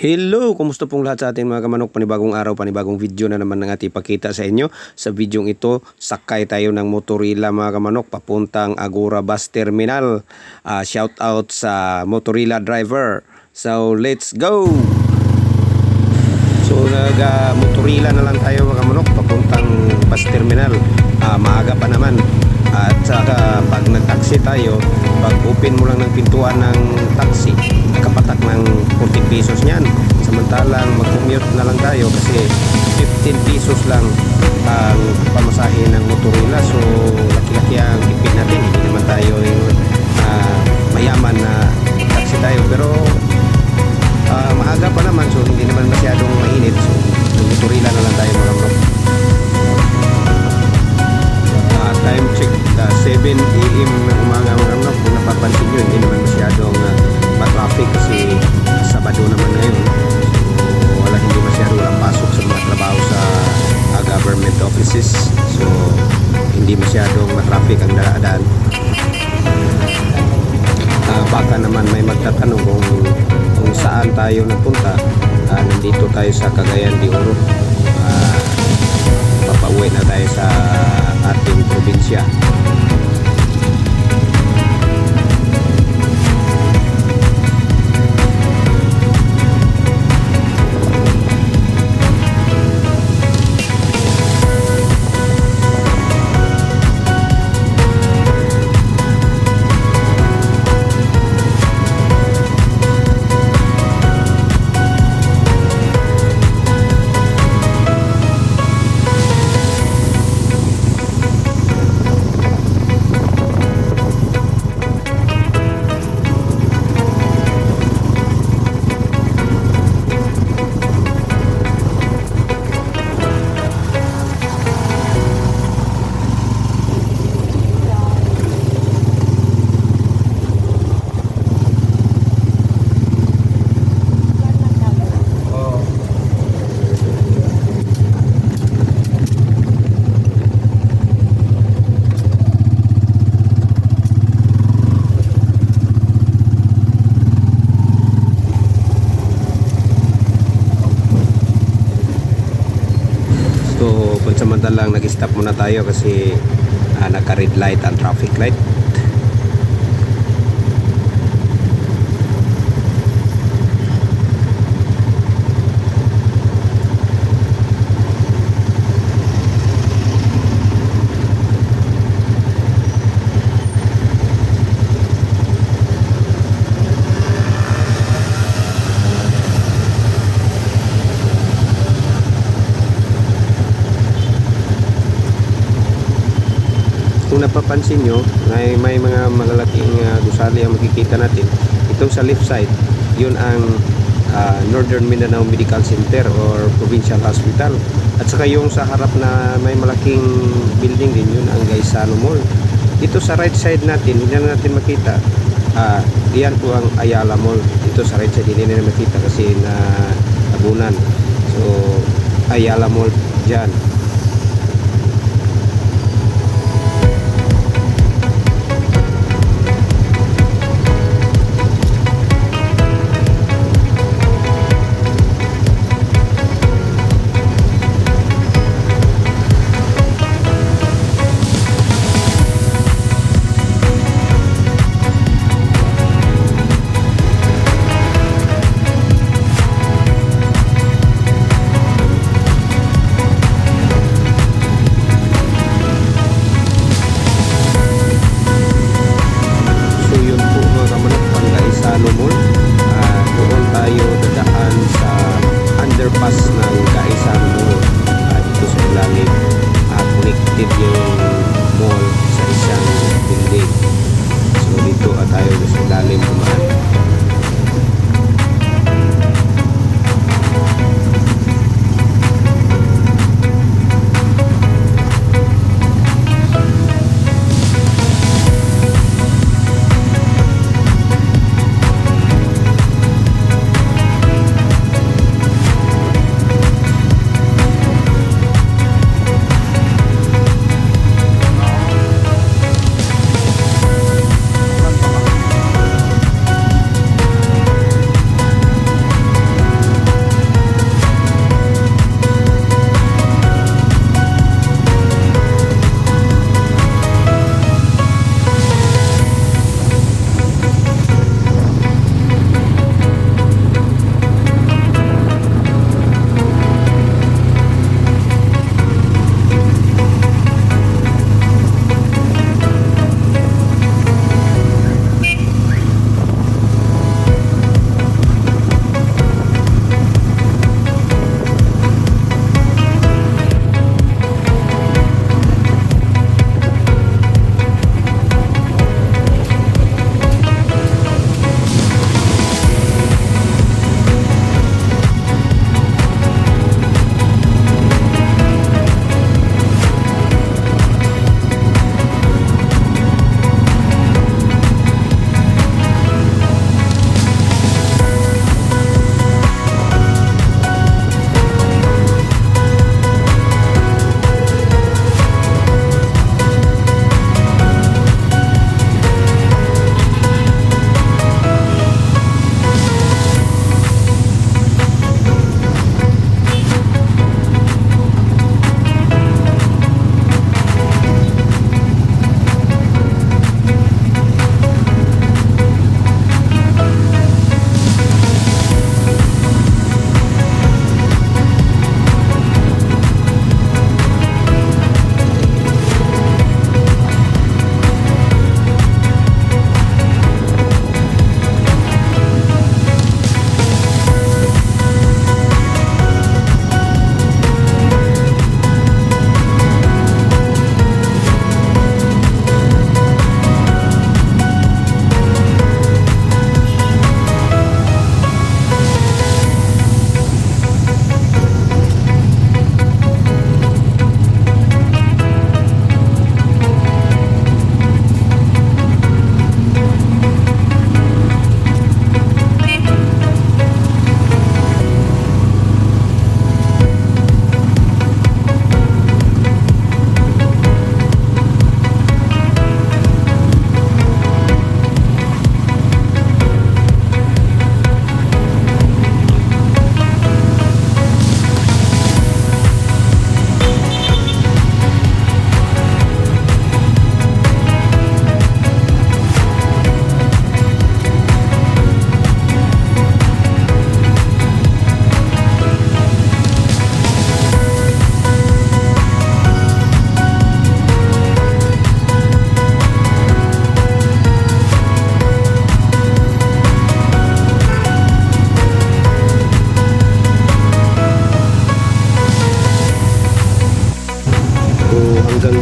Hello! Kumusta pong lahat sa atin mga kamanok? Panibagong araw, panibagong video na naman ng ating ipakita sa inyo. Sa videong ito, sakay tayo ng Motorila mga kamanok papuntang Agora Bus Terminal. Shout out sa Motorila driver. So, let's go! So, nag-Motorila na lang tayo mga kamanok papuntang Bus Terminal. Maaga pa naman. At saka pag nag-taxi tayo, pag open mo lang ng pintuan ng taxi, nakapatak ng 40 pesos niyan. Samantalang mag-commute na lang tayo kasi 15 pesos lang ang pamasahe ng Motorila. So laki-laki ang tipid natin. Hindi naman tayo yung mayaman na taxi tayo, pero maaga pa naman, so hindi naman masyadong mainit. So Motorila na lang tayo mga bro. Time check 7 AM ng umaga mga bro. Kung napapansin nyo, hindi naman masyadong matraffic kasi Sabado naman ngayon. So wala, hindi masyadong walang pasok sa mga trabaho sa government offices. So hindi masyadong matraffic ang daan. Baka naman may magtatanong kung saan tayo nagpunta. Nandito tayo sa Cagayan de Oro. Papauwi na tayo sa ating probinsya. So, pansamantalang nag-stop muna tayo kasi naka-red light ang traffic light. Kung napapansin nyo, may mga malalaking gusali ang makikita natin. Itong sa left side, yun ang Northern Mindanao Medical Center or Provincial Hospital. At saka yung sa harap na may malaking building din, yun ang Gaisano Mall. Dito sa right side natin, hindi na natin makita. Diyan po ang Ayala Mall. Dito sa right side, hindi na makita kasi na tabunan. So, Ayala Mall dyan.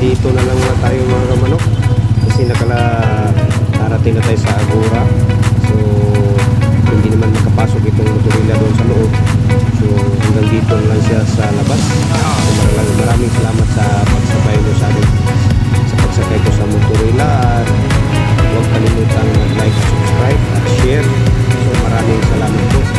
dito na lang na tayo mga kamanok kasi narating na tayo sa Agora. So hindi naman makapasok itong motorila doon sa loob. So hanggang dito na lang siya sa labas. So maraming salamat sa pagsabay mo sa akin sa pagsakay ko sa motorila. At huwag kalimutang mag-like, subscribe at share. So maraming salamat po.